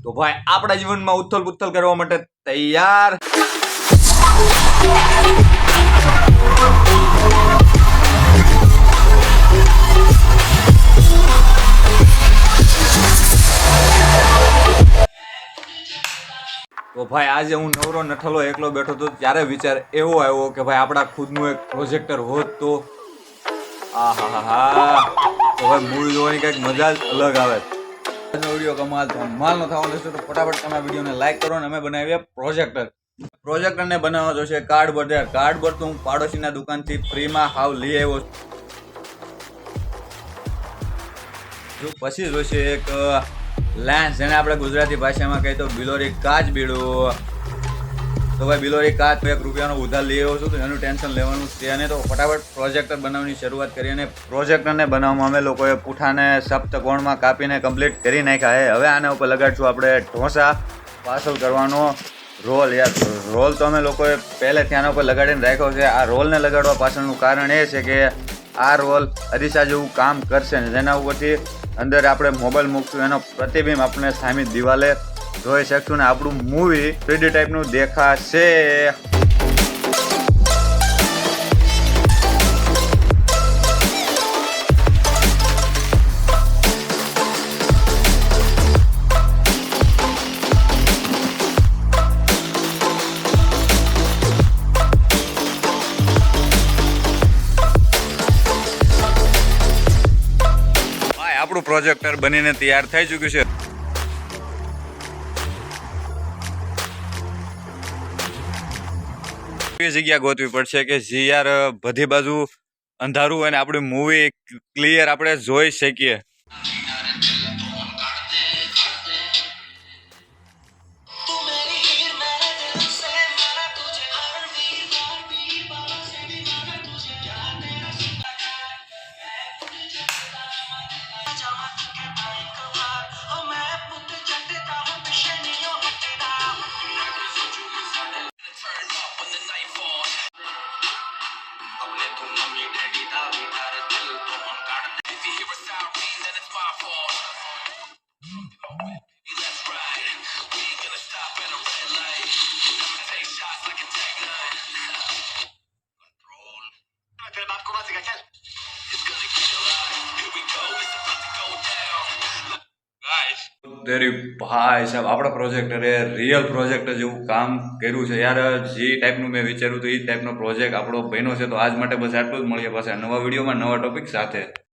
તો ભાઈ આપણા જીવનમાં ઉથલ પુથલ કરવા માટે તૈયાર? તો ભાઈ આજે હું નવરો નઠલો એકલો બેઠો તો ત્યારે વિચાર એવો આવ્યો કે ભાઈ આપણા ખુદનું એક પ્રોજેક્ટર હોત તો આહાહા, તો ભાઈ મૂવી જોવાની કંઈક મજા જ અલગ આવે. આજનો વિડીયો કમાલનો થવાનો છે તો ફટાફટ તમે વિડીયોને લાઈક કરો ને અમે બનાવીએ પ્રોજેક્ટરને બનાવવા જોશે કાર્ડબોર્ડ તો હું પાડોશીના દુકાનથી ફ્રીમાં હાવ લઈ આવ્યો છું. પછી જોશે એક લેન્સ, જેને આપણે ગુજરાતી ભાષામાં કહીએ તો બિલોરી કાચ બીડું. તો ભાઈ બિલોરી કાચ ₹1 ઉધાર લઈ આવ્યો છું તો એનું ટેન્શન લેવાનું છે નહીં. તો ફટાફટ પ્રોજેક્ટર બનાવવાની શરૂઆત કરી અને પ્રોજેક્ટરને બનાવવામાં અમે લોકોએ પૂઠાને સપ્તકોણમાં કાપીને કમ્પ્લીટ કરી નાખ્યા છે. હવે આના ઉપર લગાડશું આપણે ઢોસા પાર્સલ કરવાનો રોલ. રોલ તો અમે લોકોએ પહેલેથી આના ઉપર લગાડીને રાખ્યો છે. આ રોલને લગાડવા પાછળનું કારણ એ છે કે આ રોલ અરીસા જેવું કામ કરશે ને જેના ઉપરથી અંદર આપણે મોબાઈલ મૂકશું, એનો પ્રતિબિંબ આપણે સામે દિવાલે જોઈ શકશું ને આપણું મૂવી 3D ટાઈપનું દેખાશે. આપણું પ્રોજેક્ટર બનીને તૈયાર થઈ ચૂક્યું છે. એવી જગ્યા ગોતવી પડશે કે જે યાર બધી બાજુ અંધારું હોય ને આપણી મૂવી ક્લિયર આપણે જોઈ શકીએ. તેરી ભાઈ સાહેબ, આપણા પ્રોજેક્ટરે રિયલ પ્રોજેક્ટર જેવું કામ કર્યું છે યાર. જે ટાઈપનું મેં વિચાર્યું હતું એ ટાઈપનો પ્રોજેક્ટ આપણો બન્યો છે. તો આજ માટે બસ આટલું જ. મળીએ પાછા નવા વિડીયોમાં નવા ટોપિક સાથે.